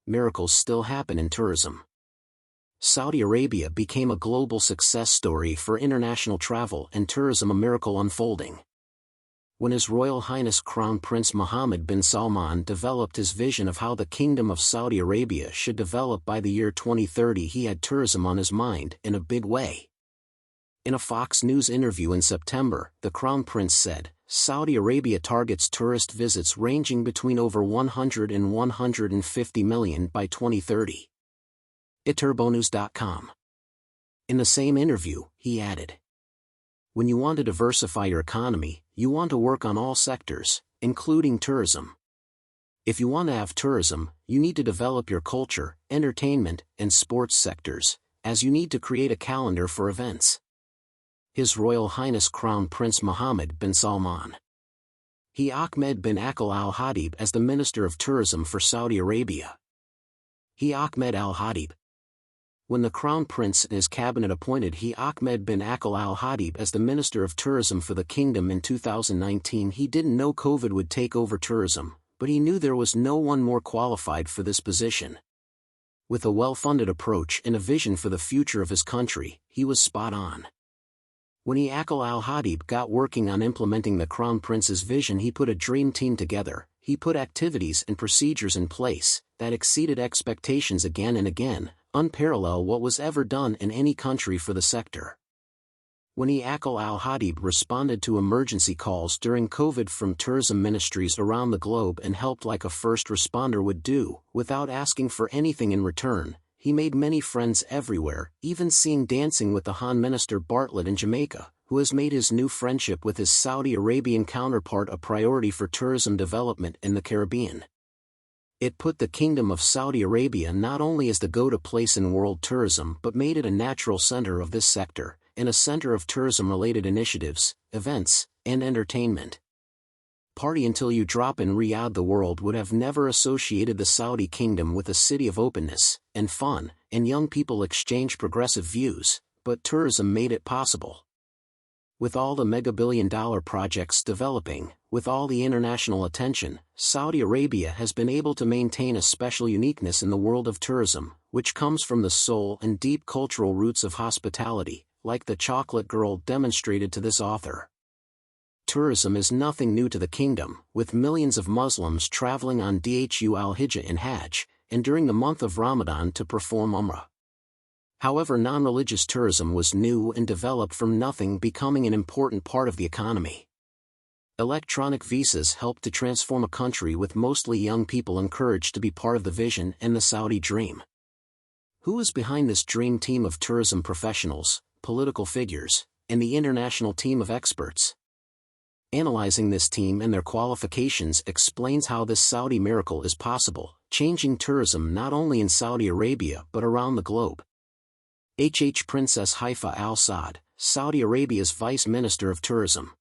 miracles still happen in tourism. Saudi Arabia became a global success story for international travel and tourism, a miracle unfolding. When His Royal Highness Crown Prince Mohammed bin Salman developed his vision of how the Kingdom of Saudi Arabia should develop by the year 2030, he had tourism on his mind in a big way. In a Fox News interview in September, the Crown Prince said, "Saudi Arabia targets tourist visits ranging between over 100 and 150 million by 2030. Turbonews.com. In the same interview, he added, "When you want to diversify your economy, you want to work on all sectors, including tourism. If you want to have tourism, you need to develop your culture, entertainment, and sports sectors, as you need to create a calendar for events." His Royal Highness Crown Prince Mohammed bin Salman. He Ahmed bin Akil Al Hadib as the Minister of Tourism for Saudi Arabia. He Ahmed Al Hadib. When the Crown Prince and his cabinet appointed He Ahmed bin Akil Al Hadib as the Minister of Tourism for the Kingdom in 2019, he didn't know COVID would take over tourism, but he knew there was no one more qualified for this position. With a well-funded approach and a vision for the future of his country, he was spot on. When He Akil Al Hadib got working on implementing the Crown Prince's vision, he put a dream team together. He put activities and procedures in place that exceeded expectations again and again, unparalleled what was ever done in any country for the sector. When He Akil Al Hadib responded to emergency calls during COVID from tourism ministries around the globe and helped like a first responder would do, without asking for anything in return, he made many friends everywhere, even seeing dancing with the Han Minister Bartlett in Jamaica, who has made his new friendship with his Saudi Arabian counterpart a priority for tourism development in the Caribbean. It put the Kingdom of Saudi Arabia not only as the go-to place in world tourism but made it a natural center of this sector, and a center of tourism-related initiatives, events, and entertainment. Party until you drop in Riyadh. The world would have never associated the Saudi Kingdom with a city of openness, and fun, and young people exchange progressive views, but tourism made it possible. With all the mega-billion-dollar projects developing, with all the international attention, Saudi Arabia has been able to maintain a special uniqueness in the world of tourism, which comes from the soul and deep cultural roots of hospitality, like the chocolate girl demonstrated to this author. Tourism is nothing new to the kingdom, with millions of Muslims traveling on Dhul al-Hijjah and Hajj, and during the month of Ramadan to perform Umrah. However, non-religious tourism was new and developed from nothing, becoming an important part of the economy. Electronic visas helped to transform a country with mostly young people encouraged to be part of the vision and the Saudi dream. Who is behind this dream team of tourism professionals, political figures, and the international team of experts? Analyzing this team and their qualifications explains how this Saudi miracle is possible, changing tourism not only in Saudi Arabia but around the globe. Princess Haifa Al Saad, Saudi Arabia's Vice Minister of Tourism.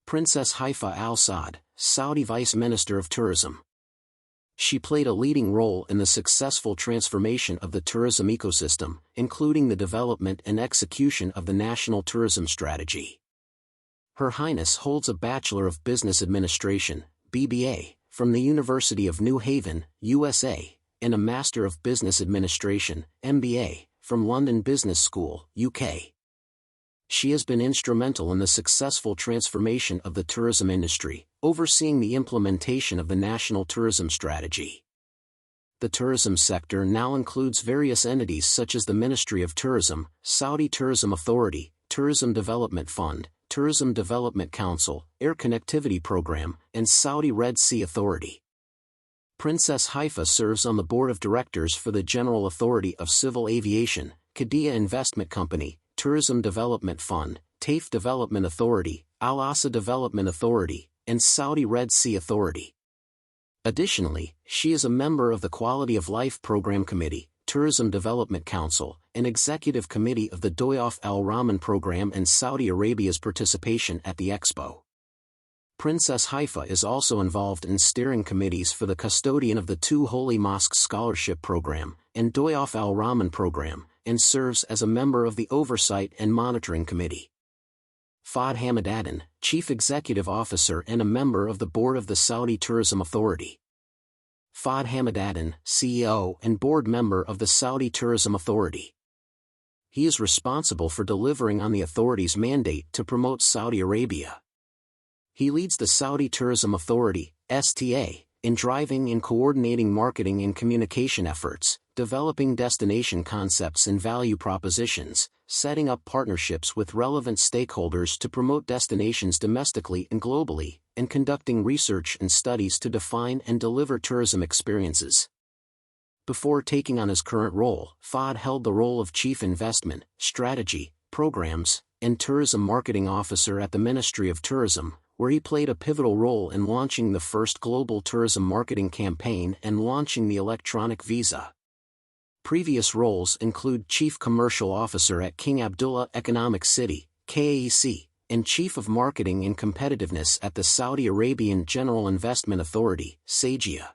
Princess Haifa Al Saad, Saudi Vice Minister of Tourism. She played a leading role in the successful transformation of the tourism ecosystem, including the development and execution of the National Tourism Strategy. Her Highness holds a Bachelor of Business Administration, BBA, from the University of New Haven, USA, and a Master of Business Administration, MBA, from London Business School, UK. She has been instrumental in the successful transformation of the tourism industry, overseeing the implementation of the National Tourism Strategy. The tourism sector now includes various entities such as the Ministry of Tourism, Saudi Tourism Authority, Tourism Development Fund, Tourism Development Council, Air Connectivity Program, and Saudi Red Sea Authority. Princess Haifa serves on the board of directors for the General Authority of Civil Aviation, Qiddiya Investment Company, Tourism Development Fund, TAFE Development Authority, Al Asa Development Authority, and Saudi Red Sea Authority. Additionally, she is a member of the Quality of Life Program Committee, Tourism Development Council, and Executive Committee of the Doyaf Al Rahman Program and Saudi Arabia's participation at the Expo. Princess Haifa is also involved in steering committees for the custodian of the Two Holy Mosques Scholarship Program and Doyaf Al Rahman Program, and serves as a member of the Oversight and Monitoring Committee. Fahd Hamidaddin, Chief Executive Officer and a member of the Board of the Saudi Tourism Authority. Fahd Hamidaddin, CEO and board member of the Saudi Tourism Authority. He is responsible for delivering on the authority's mandate to promote Saudi Arabia. He leads the Saudi Tourism Authority, STA, in driving and coordinating marketing and communication efforts, developing destination concepts and value propositions, setting up partnerships with relevant stakeholders to promote destinations domestically and globally, and conducting research and studies to define and deliver tourism experiences. Before taking on his current role, Fahd held the role of Chief Investment, Strategy, Programs, and Tourism Marketing Officer at the Ministry of Tourism, where he played a pivotal role in launching the first global tourism marketing campaign and launching the electronic visa. Previous roles include Chief Commercial Officer at King Abdullah Economic City, KAEC, and Chief of Marketing and Competitiveness at the Saudi Arabian General Investment Authority, SAGIA.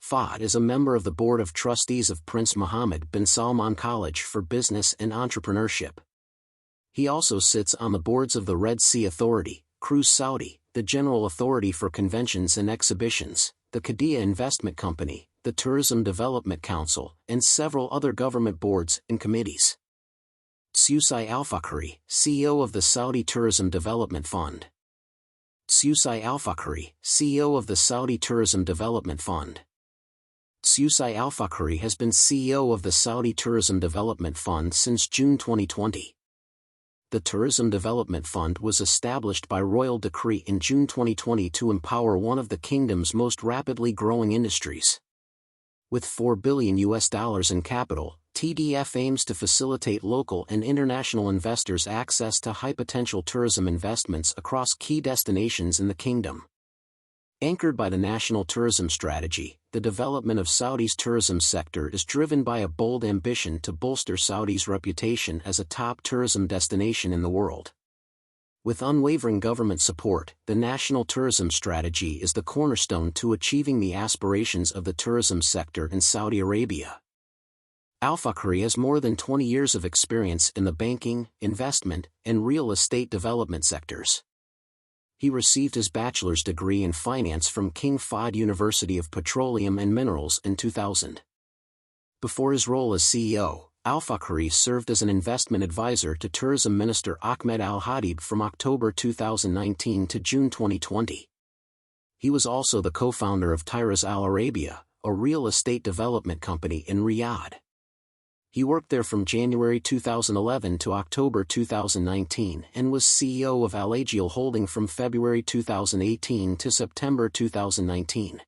Fahd is a member of the Board of Trustees of Prince Mohammed bin Salman College for Business and Entrepreneurship. He also sits on the boards of the Red Sea Authority, Cruise Saudi, the General Authority for Conventions and Exhibitions, the Qiddiya Investment Company, the Tourism Development Council, and several other government boards and committees. Susai Al-Fakhri, CEO of the Saudi Tourism Development Fund. Susai Al-Fakhri, CEO of the Saudi Tourism Development Fund. Susai Al-Fakhri has been CEO of the Saudi Tourism Development Fund since June 2020. The Tourism Development Fund was established by royal decree in June 2020 to empower one of the kingdom's most rapidly growing industries. With $4 billion in capital, TDF aims to facilitate local and international investors access to high-potential tourism investments across key destinations in the kingdom. Anchored by the National Tourism Strategy, the development of Saudi's tourism sector is driven by a bold ambition to bolster Saudi's reputation as a top tourism destination in the world. With unwavering government support, the National Tourism Strategy is the cornerstone to achieving the aspirations of the tourism sector in Saudi Arabia. Al-Fakhri has more than 20 years of experience in the banking, investment, and real estate development sectors. He received his bachelor's degree in finance from King Fahd University of Petroleum and Minerals in 2000. Before his role as CEO, Al-Fakhri served as an investment advisor to Tourism Minister Ahmed Al-Hadid from October 2019 to June 2020. He was also the co-founder of Tyras Al Arabia, a real estate development company in Riyadh. He worked there from January 2011 to October 2019 and was CEO of Al Agiel Holding from February 2018 to September 2019.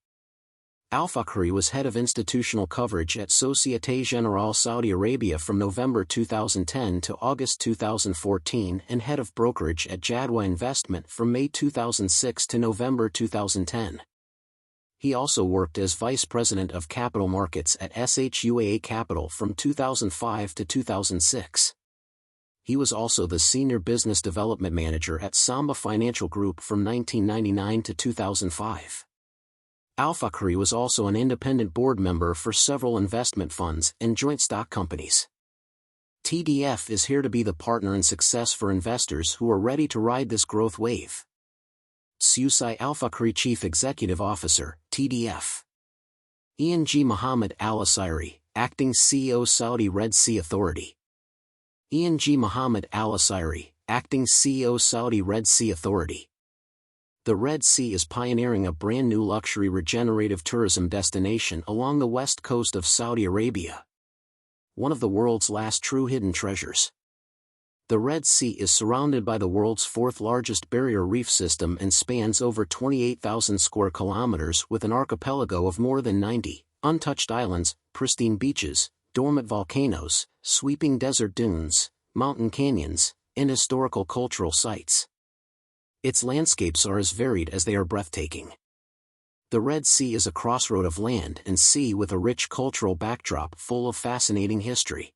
Al-Fakhri was head of institutional coverage at Société Générale Saudi Arabia from November 2010 to August 2014 and head of brokerage at Jadwa Investment from May 2006 to November 2010. He also worked as Vice President of Capital Markets at SHUAA Capital from 2005 to 2006. He was also the Senior Business Development Manager at Samba Financial Group from 1999 to 2005. Al-Fakhri was also an independent board member for several investment funds and joint stock companies. TDF is here to be the partner in success for investors who are ready to ride this growth wave. Susai Al-Fakhri Chief Executive Officer, TDF. Eng Mohammed Al-Asiri, Acting CEO Saudi Red Sea Authority. Eng Mohammed Al-Asiri, Acting CEO Saudi Red Sea Authority. The Red Sea is pioneering a brand new luxury regenerative tourism destination along the west coast of Saudi Arabia. One of the world's last true hidden treasures. The Red Sea is surrounded by the world's fourth largest barrier reef system and spans over 28,000 square kilometers with an archipelago of more than 90 untouched islands, pristine beaches, dormant volcanoes, sweeping desert dunes, mountain canyons, and historical cultural sites. Its landscapes are as varied as they are breathtaking. The Red Sea is a crossroad of land and sea with a rich cultural backdrop full of fascinating history.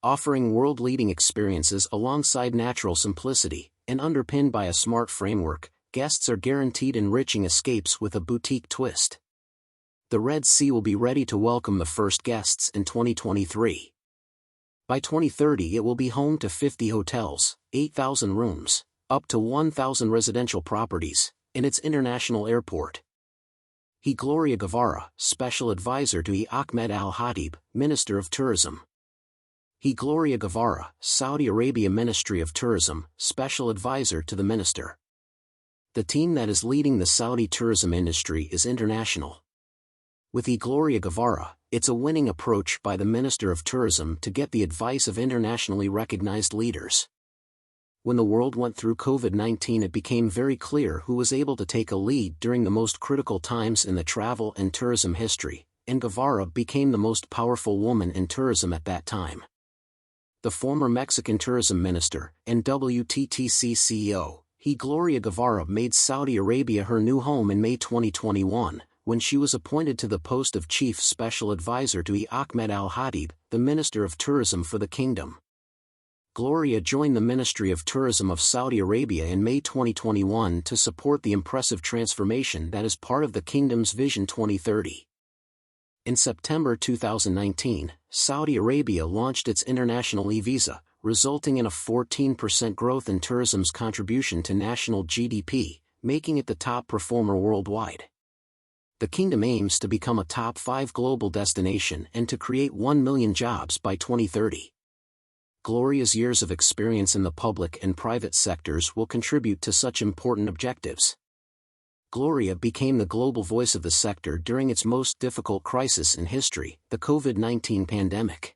Offering world-leading experiences alongside natural simplicity, and underpinned by a smart framework, guests are guaranteed enriching escapes with a boutique twist. The Red Sea will be ready to welcome the first guests in 2023. By 2030 it will be home to 50 hotels, 8,000 rooms, up to 1,000 residential properties, and its international airport. He Gloria Guevara, Special Advisor to E. Ahmed Al-Khatib, Minister of Tourism. He Gloria Guevara, Saudi Arabia Ministry of Tourism, Special Advisor to the Minister. The team that is leading the Saudi tourism industry is international. With E. Gloria Guevara, it's a winning approach by the Minister of Tourism to get the advice of internationally recognized leaders. When the world went through COVID-19, it became very clear who was able to take a lead during the most critical times in the travel and tourism history, and Guevara became the most powerful woman in tourism at that time. The former Mexican tourism minister and WTTC CEO, He Gloria Guevara, made Saudi Arabia her new home in May 2021, when she was appointed to the post of Chief Special Advisor to E. Ahmed Al-Khatib, the Minister of Tourism for the Kingdom. Gloria joined the Ministry of Tourism of Saudi Arabia in May 2021 to support the impressive transformation that is part of the Kingdom's Vision 2030. In September 2019, Saudi Arabia launched its international e-visa, resulting in a 14% growth in tourism's contribution to national GDP, making it the top performer worldwide. The Kingdom aims to become a top 5 global destination and to create 1 million jobs by 2030. Gloria's years of experience in the public and private sectors will contribute to such important objectives. Gloria became the global voice of the sector during its most difficult crisis in history, the COVID-19 pandemic.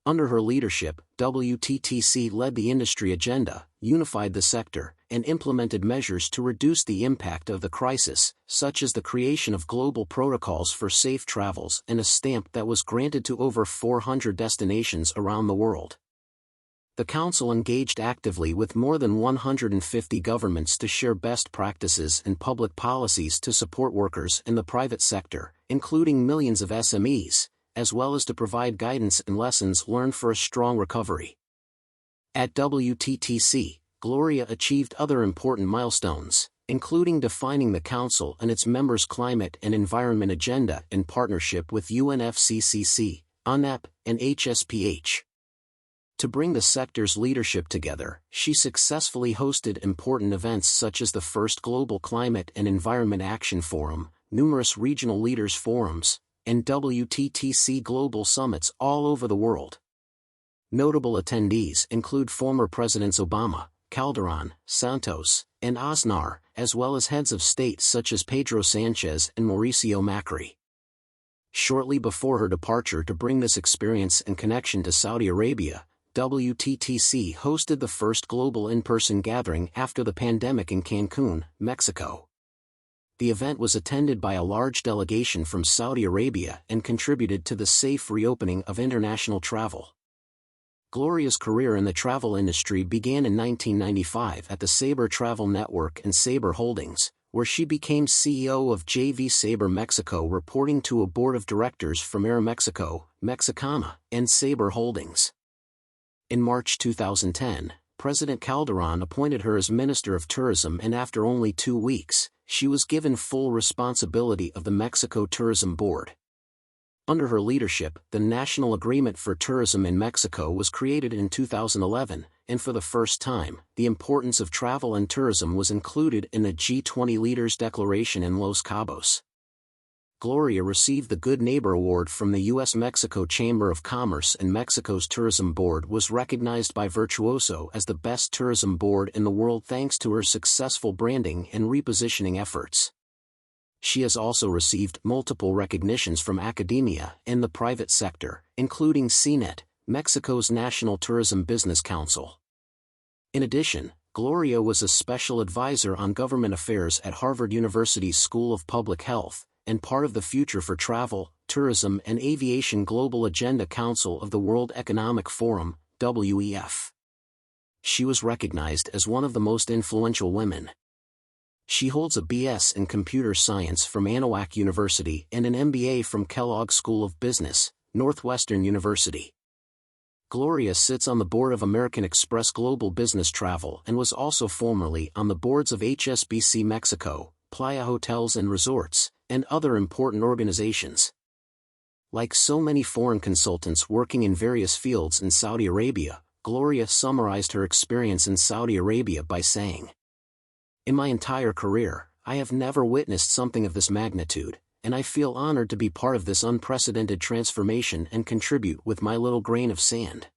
Under her leadership, WTTC led the industry agenda, unified the sector, and implemented measures to reduce the impact of the crisis, such as the creation of global protocols for safe travels and a stamp that was granted to over 400 destinations around the world. The Council engaged actively with more than 150 governments to share best practices and public policies to support workers in the private sector, including millions of SMEs, as well as to provide guidance and lessons learned for a strong recovery. At WTTC, Gloria achieved other important milestones, including defining the Council and its members' climate and environment agenda in partnership with UNFCCC, UNEP, and HSPH. To bring the sector's leadership together, she successfully hosted important events such as the first Global Climate and Environment Action Forum, numerous regional leaders' forums, and WTTC global summits all over the world. Notable attendees include former Presidents Obama, Calderon, Santos, and Aznar, as well as heads of state such as Pedro Sanchez and Mauricio Macri. Shortly before her departure to bring this experience and connection to Saudi Arabia, WTTC hosted the first global in-person gathering after the pandemic in Cancun, Mexico. The event was attended by a large delegation from Saudi Arabia and contributed to the safe reopening of international travel. Gloria's career in the travel industry began in 1995 at the Sabre Travel Network and Sabre Holdings, where she became CEO of JV Sabre Mexico, reporting to a board of directors from Aeromexico, Mexicana, and Sabre Holdings. In March 2010, President Calderon appointed her as Minister of Tourism, and after only 2 weeks, she was given full responsibility of the Mexico Tourism Board. Under her leadership, the National Agreement for Tourism in Mexico was created in 2011, and for the first time, the importance of travel and tourism was included in the G20 Leaders' Declaration in Los Cabos. Gloria received the Good Neighbor Award from the U.S.-Mexico Chamber of Commerce, and Mexico's Tourism Board was recognized by Virtuoso as the best tourism board in the world thanks to her successful branding and repositioning efforts. She has also received multiple recognitions from academia and the private sector, including CNET, Mexico's National Tourism Business Council. In addition, Gloria was a special advisor on government affairs at Harvard University's School of Public Health, and part of the Future for Travel, Tourism and Aviation Global Agenda Council of the World Economic Forum, WEF. She was recognized as one of the most influential women. She holds a BS in Computer Science from Anahuac University and an MBA from Kellogg School of Business, Northwestern University. Gloria sits on the board of American Express Global Business Travel and was also formerly on the boards of HSBC Mexico, Playa Hotels and Resorts, and other important organizations. Like so many foreign consultants working in various fields in Saudi Arabia, Gloria summarized her experience in Saudi Arabia by saying, "In my entire career, I have never witnessed something of this magnitude, and I feel honored to be part of this unprecedented transformation and contribute with my little grain of sand.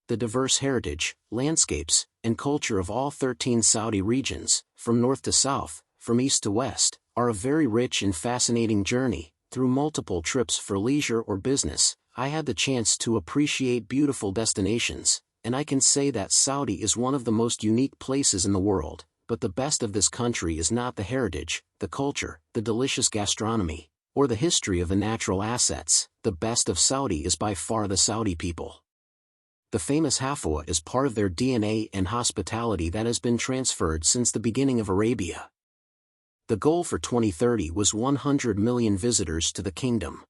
The diverse heritage, landscapes, and culture of all 13 Saudi regions, from north to south, from east to west, are a very rich and fascinating journey. Through multiple trips for leisure or business, I had the chance to appreciate beautiful destinations, and I can say that Saudi is one of the most unique places in the world. But the best of this country is not the heritage, the culture, the delicious gastronomy, or the history of the natural assets. The best of Saudi is by far the Saudi people. The famous Hafwa is part of their DNA and hospitality that has been transferred since the beginning of Arabia. The goal for 2030 was 100 million visitors to the kingdom.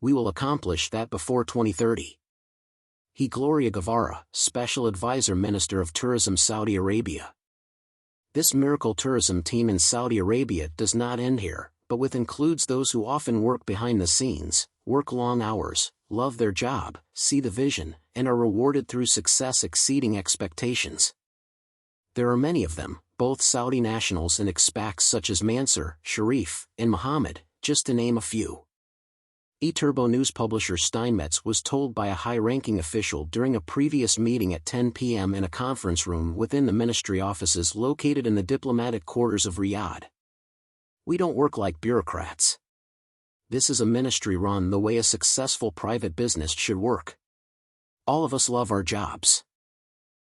We will accomplish that before 2030. He Gloria Guevara, Special Advisor Minister of Tourism Saudi Arabia. This miracle tourism team in Saudi Arabia does not end here, but includes those who often work behind the scenes, work long hours, love their job, see the vision, and are rewarded through success exceeding expectations. There are many of them, both Saudi nationals and expats such as Mansur, Sharif, and Mohammed, just to name a few. eTurbo news publisher Steinmetz was told by a high-ranking official during a previous meeting at 10 p.m. in a conference room within the ministry offices located in the diplomatic quarters of Riyadh. "We don't work like bureaucrats. This is a ministry run the way a successful private business should work. All of us love our jobs.